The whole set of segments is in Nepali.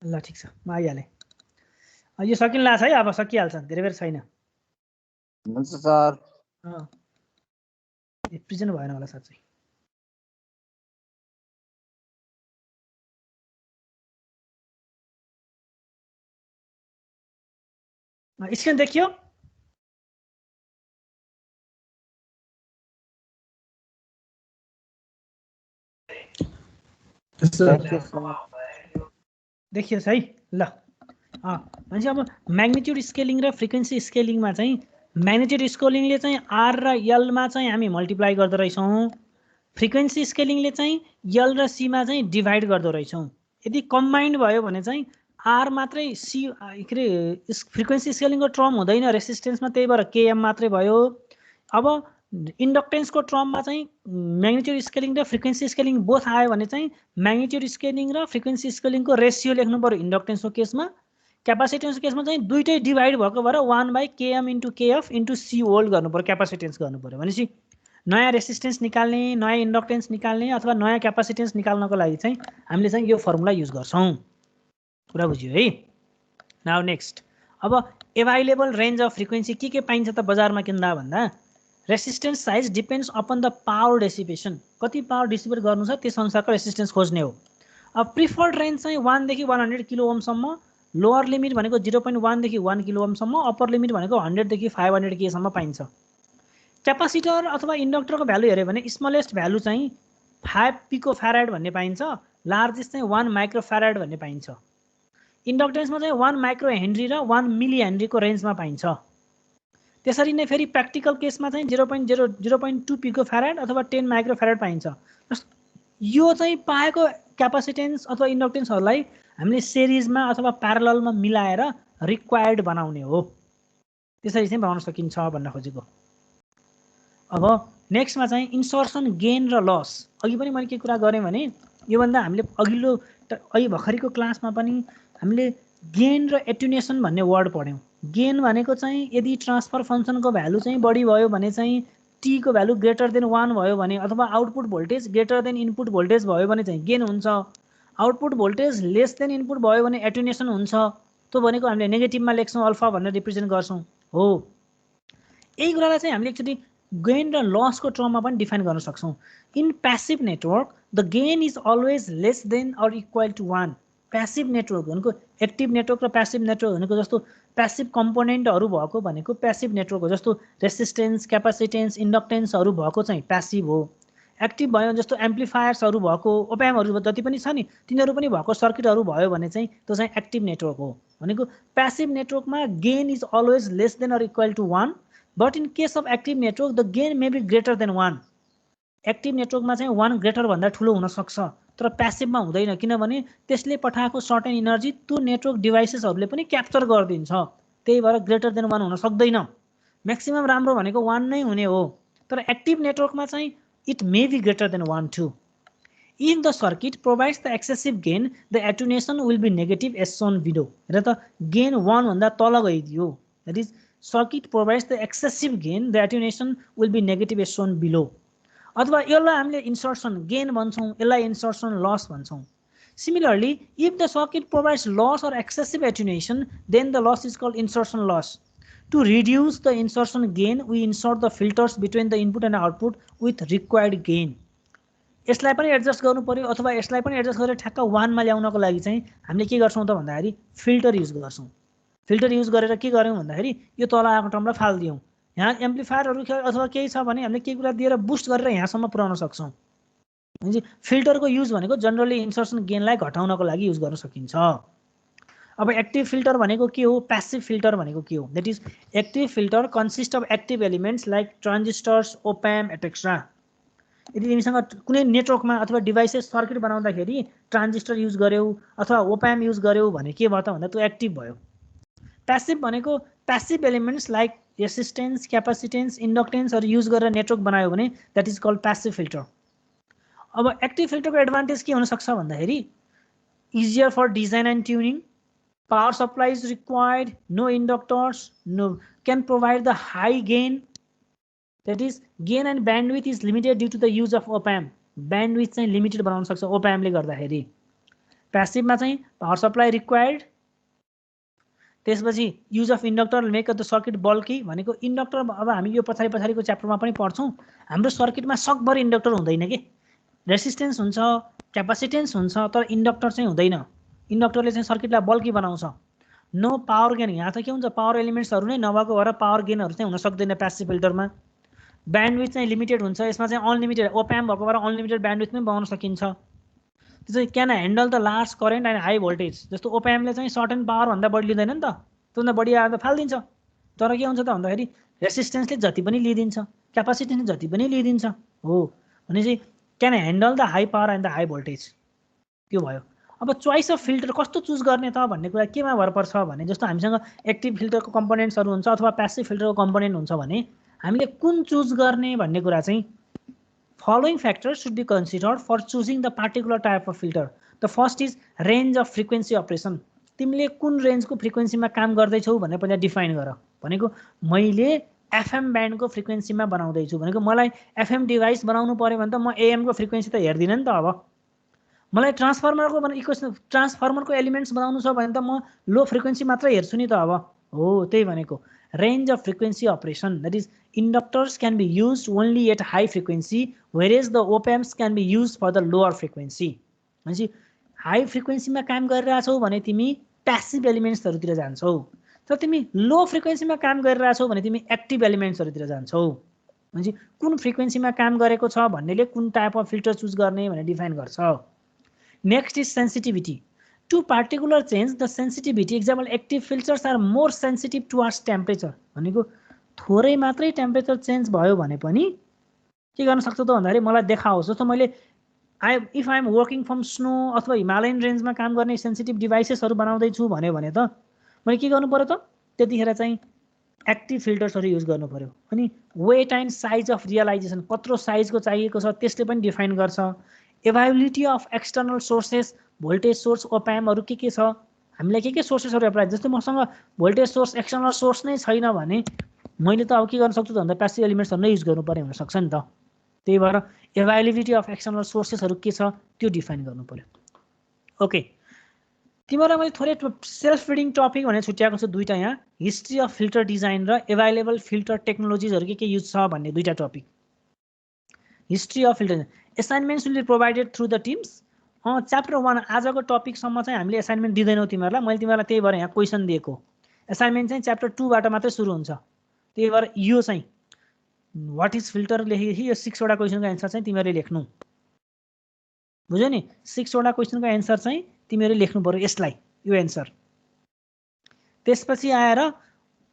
ल ठिक छ म आइहालेँ यो सकिन लाग्छ है अब सकिहाल्छ धेरै बेर छैन हुन्छ सर प्रेजेन्ट भएन होला साँच्चै स्क्रिन देखियो देखियो है ल भनेपछि अब म्याग्निट्युड स्केलिङ र फ्रिक्वेन्सी स्केलिङमा चाहिँ म्याग्निट्युड स्केलिङले चाहिँ आर र एलमा चाहिँ हामी मल्टिप्लाई गर्दो रहेछौँ फ्रिक्वेन्सी स्केलिङले चाहिँ एल र सीमा चाहिँ डिभाइड गर्दो रहेछौँ यदि कम्बाइन्ड भयो भने चाहिँ आर मात्रै सी के अरे फ्रिक्वेन्सी स्केलिङको टर्म हुँदैन रेसिस्टेन्समा त्यही भएर केएम मात्रै भयो अब इन्डक्टेन्सको टर्ममा चाहिँ म्याग्निट्युड स्केलिङ र फ्रिक्वेन्सी स्केलिङ बोथ आयो भने चाहिँ म्याग्निट्युड स्केलिङ र फ्रिक्वेन्सी स्केलिङको रेसियो लेख्नु पर्यो इन्डक्टेन्सको केसमा क्यापासिटेन्सको केसमा चाहिँ दुइटै डिभाइड भएको भएर 1/km × kf × c होल्ड गर्नु पर्यो क्यापासिटेन्स गर्नु पर्यो भनेपछि नयाँ रेसिस्टेन्स निकाल्ने नयाँ इन्डक्टेन्स निकाल्ने अथवा नयाँ क्यापासिटेन्स निकाल्नको लागि चाहिँ हामीले चाहिँ यो फर्मुला युज गर्छौँ कुरा बुझ्यो है नाउ नेक्स्ट अब एभाइलेबल रेन्ज अफ फ्रिक्वेन्सी के पाइन्छ त बजारमा किन्दा भन्दा resistance size depends upon the power dissipation कति पावर डिसिपेट गर्नु छ त्यस अनुसारको रेसिस्टेन्स खोज्ने हो अब प्रिफर्ड रेन्ज चाहिँ 1 देखि 100 किलो ओमसम्म लोअर लिमिट भनेको 0.1 देखि 1 किलो ओमसम्म अप्पर लिमिट भनेको 100 देखि 500 के सम्म पाइन्छ क्यापासिटर अथवा इन्डक्टरको भ्यालु हेऱ्यो भने स्मलेस्ट भ्यालु चाहिँ 5 पिको फ्याराड भन्ने पाइन्छ लार्जेस्ट चाहिँ 1 माइक्रो फ्याराड भन्ने पाइन्छ इन्डक्टेन्समा चाहिँ 1 माइक्रो हेनरी र 1 मिली हेनरीको रेन्जमा पाइन्छ त्यसरी नै फेरि प्र्याक्टिकल केसमा चाहिँ 0.2 पिको फ्याराड अथवा 10 माइक्रो फ्याराड पाइन्छ यो चाहिँ पाएको क्यापासिटेन्स अथवा इन्डक्टेन्सहरूलाई हामीले सिरिजमा अथवा प्यारललमा मिलाएर रिक्वायर्ड बनाउने हो त्यसरी चाहिँ बनाउन सकिन्छ भन्न खोजेको अब नेक्स्टमा चाहिँ इन्सर्सन गेन र लस अघि पनि मैले के कुरा गरेँ भने योभन्दा हामीले अघि भर्खरको क्लासमा पनि हामीले गेन र एट्युनेसन भन्ने वर्ड पढ्यौँ गेन भनेको चाहिँ यदि ट्रान्सफर फङ्सनको भ्यालु चाहिँ बढी भयो भने चाहिँ टी को भ्यालु ग्रेटर देन 1 भयो भने अथवा output voltage greater than input voltage भयो भने चाहिँ गेन हुन्छ output voltage less than input भयो भने एट्युनेसन हुन्छ त्यो भनेको हामीले नेगेटिभमा लेख्छौँ अल्फा भनेर रिप्रेजेन्ट गर्छौँ हो यही कुरालाई चाहिँ हामीले एकचोटि गेन र लसको टर्ममा पनि डिफाइन गर्न सक्छौँ in passive network the gain is always less than or equal to 1 passive network भनेको एक्टिभ नेटवर्क र प्यासिभ नेटवर्क भनेको जस्तो प्यासिभ कम्पोनेन्टहरू भएको भनेको प्यासिभ नेटवर्क हो जस्तो रेसिस्टेन्स क्यापासिटेन्स इन्डक्टेन्सहरू भएको चाहिँ प्यासिभ हो एक्टिभ भयो जस्तो एम्प्लिफायर्सहरू भएको ओप्यामहरू जति पनि छ नि तिनीहरू पनि भएको सर्किटहरू भयो भने चाहिँ त्यो चाहिँ एक्टिभ नेटवर्क हो भनेको प्यासिभ नेटवर्कमा gain is always less than or equal to 1 but in case of active network the gain may be greater than 1 active नेटवर्कमा चाहिँ 1 ग्रेटर भन्दा ठुलो हुनसक्छ तर प्यासिभमा हुँदैन किनभने त्यसले पठाएको सर्टेन इनर्जी त्यो नेटवर्क डिभाइसेसहरूले पनि क्याप्चर गरिदिन्छ त्यही भएर ग्रेटर देन 1 हुन सक्दैन म्याक्सिमम राम्रो भनेको 1 नै हुने हो तर एक्टिभ नेटवर्कमा चाहिँ it may be greater than 1 too if the circuit provides the excessive gain the attenuation will be negative as shown below र त गेन 1 भन्दा तल गइदियो that is circuit provides the excessive gain the attenuation will be negative as shown below अथवा यसलाई हामीले इन्सर्सन गेन भन्छौँ यसलाई इन्सर्सन लस भन्छौँ similarly if the circuit provides loss or excessive attenuation then the loss is called insertion loss to reduce the insertion gain we insert the filters between the input and output with required gain यसलाई पनि एडजस्ट गर्नु पर्यो अथवा यसलाई पनि एडजस्ट गरेर ठ्याक्क 1 मा ल्याउनको लागि चाहिँ हामीले के गर्छौँ त भन्दाखेरि फिल्टर युज गर्छौँ फिल्टर युज गरेर के गर्यौँ भन्दाखेरि यो तल आएको टर्मलाई फाल्दियौँ यहाँ एम्प्लिफायरहरू अथवा केही छ भने हामीले केही कुरा दिएर बुस्ट गरेर यहाँसम्म पुर्याउन सक्छौँ भनेपछि फिल्टरको युज भनेको जनरली इन्सर्सन गेनलाई घटाउनको लागि युज गर्न सकिन्छ अब एक्टिभ फिल्टर भनेको के हो प्यासिभ फिल्टर भनेको के हो that is active filter consist of active elements like transistors op amp et cetera यदि तिमीसँग कुनै नेटवर्कमा अथवा डिभाइसेस सर्किट बनाउँदाखेरि ट्रान्जिस्टर युज गर्यौ अथवा ओप्याम युज गर्यौ भने के भयो त भन्दा त्यो एक्टिभ भयो प्यासिभ भनेको passive elements like resistance capacitance इन्डक्टेन्सहरू युज गरेर नेटवर्क बनायो भने that is called passive filter अब एक्टिभ फिल्टरको एडभान्टेज के हुनसक्छ भन्दाखेरि easier for design and tuning power supply is required no inductors no can provide the high gain that is gain and bandwidth is limited due to the use of op amp bandwidth चाहिँ लिमिटेड बनाउन सक्छ ओप्यामले गर्दाखेरि प्यासिभमा चाहिँ पावर सप्लाई रिक्वायर्ड, त्यसपछि use of inductor make the circuit bulky भनेको इन्डक्टर अब हामी यो पछाडिको च्याप्टरमा पनि पढ्छौँ। हाम्रो सर्किटमा सकभर इन्डक्टर हुँदैन के, रेसिस्टेन्स हुन्छ, क्यापासिटेन्स हुन्छ, तर इन्डक्टर चाहिँ हुँदैन। इन्डक्टरले चाहिँ सर्किटलाई बल्की बनाउँछ। नो पावर गेन, यहाँ त के हुन्छ पावर एलिमेन्ट्सहरू नै नभएको भएर पावर गेनहरू चाहिँ हुन सक्दैन प्यासिभ फिल्टरमा। ब्यान्डविथ चाहिँ लिमिटेड हुन्छ, यसमा चाहिँ अनलिमिटेड ओप्याम्प भएको भएर अनलिमिटेड ब्यान्डविथ पनि बनाउन सकिन्छ। त्यो चाहिँ can handle the large current and high voltage, जस्तो ओप्याम्पले चाहिँ सर्टेन पावरभन्दा बढी लिँदैन नि त, त्योभन्दा बढी आएर त फालिदिन्छ। तर के हुन्छ त भन्दाखेरि रेसिस्टेन्सले जति पनि लिइदिन्छ, क्यापासिटेन्सले जति पनि लिइदिन्छ हो, भनेपछि can handle the high power and the high voltage, त्यो भयो। अब चोइस अफ फिल्टर कस्तो चुज गर्ने त भन्ने कुरा केमा भर पर्छ भने, जस्तो हामीसँग एक्टिभ फिल्टरको कम्पोनेन्ट्सहरू हुन्छ अथवा प्यासिभ फिल्टरको कम्पोनेन्ट हुन्छ भने हामीले कुन चुज गर्ने भन्ने कुरा चाहिँ following factors should be considered for choosing the particular type of filter. The first is range of frequency operation. तिमीले कुन रेन्जको फ्रिक्वेन्सीमा काम गर्दैछौ भनेर पहिला डिफाइन गर। भनेको मैले एफएम ब्यान्डको फ्रिक्वेन्सीमा बनाउँदैछु भनेको मलाई एफएम डिभाइस बनाउनु पर्यो भने त म एएमको फ्रिक्वेन्सी त हेर्दिनँ नि त। अब मलाई ट्रान्सफर्मरको एलिमेन्ट्स बनाउनु छ भने त म लो फ्रिक्वेन्सी मात्र हेर्छु नि त। अब हो त्यही भनेको range of frequency operation, that is inductors can be used only at high frequency whereas the op-amps can be used for the lower frequency. भनेपछि हाई फ्रिक्वेन्सीमा काम गरिरहेछौ भने तिमी प्यासिभ एलिमेन्ट्सहरूतिर जान्छौ, तर तिमी लो फ्रिक्वेन्सीमा काम गरिरहेछौ भने तिमी एक्टिभ एलिमेन्ट्सहरूतिर जान्छौ। भनेपछि कुन फ्रिक्वेन्सीमा काम गरेको छ भन्नेले कुन टाइप अफ फिल्टर चुज गर्ने भनेर डिफाइन गर्छ। Next is sensitivity to particular change the sensitivity. Example, active filters are more sensitive towards temperature. भनेको थोरै मात्रै टेम्परेचर चेन्ज भयो भने पनि के गर्न सक्छ त भन्दाखेरि मलाई देखाओस्। जस्तो मैले if I am working from snow अथवा हिमालयन रेन्जमा काम गर्ने सेन्सिटिभ डिभाइसेसहरू बनाउँदैछु भन्यो भने त मैले के गर्नु पर्यो त, त्यतिखेर चाहिँ एक्टिभ फिल्टर्सहरू युज गर्नु पर्यो। अनि weight and size of realisation, कत्रो साइजको चाहिएको छ त्यसले पनि डिफाइन गर्छ। Availability of external sources, voltage source ओप्याम्पहरू के छ, हामीलाई के सोर्सेसहरू एप्लाई, जस्तै मसँग भोल्टेज सोर्स एक्सटर्नल सोर्स नै छैन भने मैले त अब के गर्न सक्छु त भन्दा प्यासिभ एलिमेन्ट्सहरू नै युज गर्नु पर्ने हुनसक्छ नि त। त्यही भएर एभाइबिलिटी अफ एक्सटर्नल सोर्सेसहरू के छ त्यो डिफाइन गर्नु पर्यो। ओके, तिमीहरूलाई मैले थोरै सेल्फ रिडिङ टपिक भनेर छुट्याएको छु दुईवटा यहाँ, हिस्ट्री अफ फिल्टर डिजाइन र एभाइलेबल फिल्टर टेक्नोलोजिजहरू के युज छ भन्ने दुईवटा topic. History of filter assignments will be provided through the Teams. Chapter 1 आजको टपिकसम्म चाहिँ हामीले एसाइनमेन्ट दिँदैनौँ तिमीहरूलाई, मैले तिमीहरूलाई त्यही भएर यहाँ क्वेसन दिएको। एसाइनमेन्ट चाहिँ च्याप्टर 2बाट मात्रै सुरु हुन्छ। त्यही भएर यो चाहिँ वाट इज फिल्टर लेखेदेखि यो 6वटा क्वेसनको एन्सर चाहिँ तिमीहरूले लेख्नु, बुझ्यौ नि। 6वटा क्वेसनको एन्सर चाहिँ तिमीहरूले लेख्नु पर्यो यसलाई, यो एन्सर। त्यसपछि आएर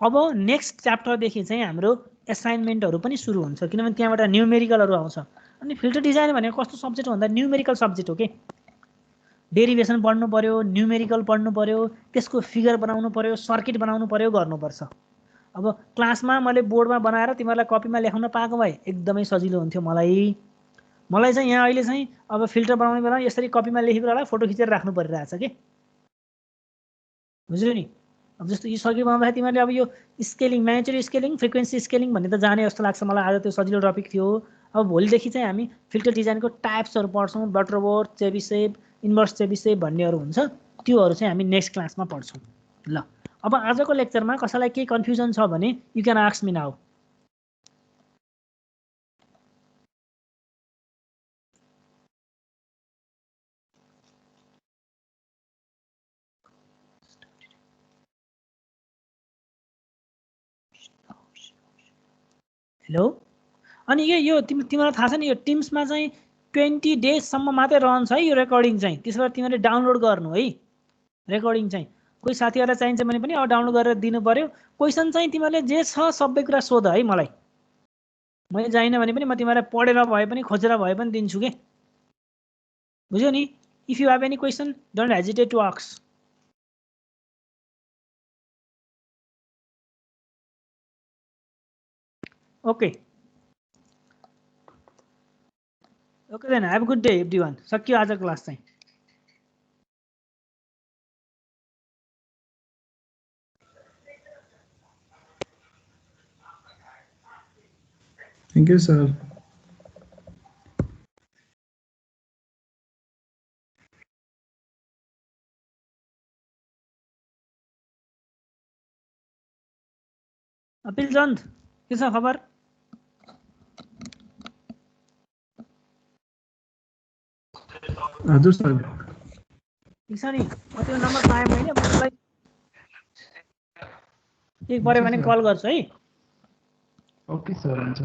अब नेक्स्ट च्याप्टरदेखि चाहिँ हाम्रो एसाइनमेन्टहरू पनि सुरु हुन्छ, किनभने त्यहाँबाट न्युमेरिकलहरू आउँछ। अनि फिल्टर डिजाइन भनेको कस्तो सब्जेक्ट हो भन्दा न्युमेरिकल सब्जेक्ट हो के। डेरिभेसन पढ्नु पर्यो, न्युमेरिकल पढ्नु पर्यो, त्यसको फिगर बनाउनु पर्यो, सर्किट बनाउनु पर्यो, गर्नुपर्छ। अब क्लासमा मैले बोर्डमा बनाएर तिमीहरूलाई कपीमा लेखाउन पाएको भए एकदमै सजिलो हुन्थ्यो। मलाई चाहिँ यहाँ अहिले चाहिँ अब फिल्टर बनाउने बेला यसरी कपीमा लेखेको बेला फोटो खिचेर राख्नु परिरहेछ के, बुझ्यौ नि। अब जस्तो यो सर्किट बनाउँदाखेरि तिमीहरूले अब यो scaling, magnitude scaling, frequency scaling भन्ने त जाने जस्तो लाग्छ मलाई। आज त्यो सजिलो टपिक थियो। अब भोलिदेखि चाहिँ हामी फिल्टर डिजाइनको टाइप्सहरू पढ्छौँ, बटरवर्थ, चेबिसेभ, इन्भर्स चेबिसेभ भन्नेहरू हुन्छ, त्योहरू चाहिँ हामी नेक्स्ट क्लासमा पढ्छौँ। ल, अब आजको लेक्चरमा कसैलाई केही कन्फ्युजन छ भने you can ask me now. Hello, अनि यो तिमीलाई थाहा छ नि यो टिम्समा चाहिँ 20 डेजसम्म मात्रै रहन्छ है यो रेकर्डिङ चाहिँ। त्यसो भए तिमीहरूले डाउनलोड गर्नु है रेकर्डिङ चाहिँ। कोही साथीहरूलाई चाहिन्छ भने पनि अब डाउनलोड गरेर दिनु पर्यो। क्वेसन चाहिँ तिमीहरूले जे छ सबै कुरा सोध है मलाई, मैले जाइन भने पनि म तिमीहरूलाई पढेर भए पनि खोजेर भए पनि दिन्छु के, बुझ्यौ नि। If you have any question don't hesitate to ask. Okay okay then have good day everyone. सक्यो आजको क्लास चाहिँ। Thank you, sir. Apil Chand के छ खबर? हजुर सर। ठिक छ नि, म त्यो नम्बर पाएँ मैले, मलाई केही पऱ्यो भने कल गर्छु है। ओके सर, हुन्छ।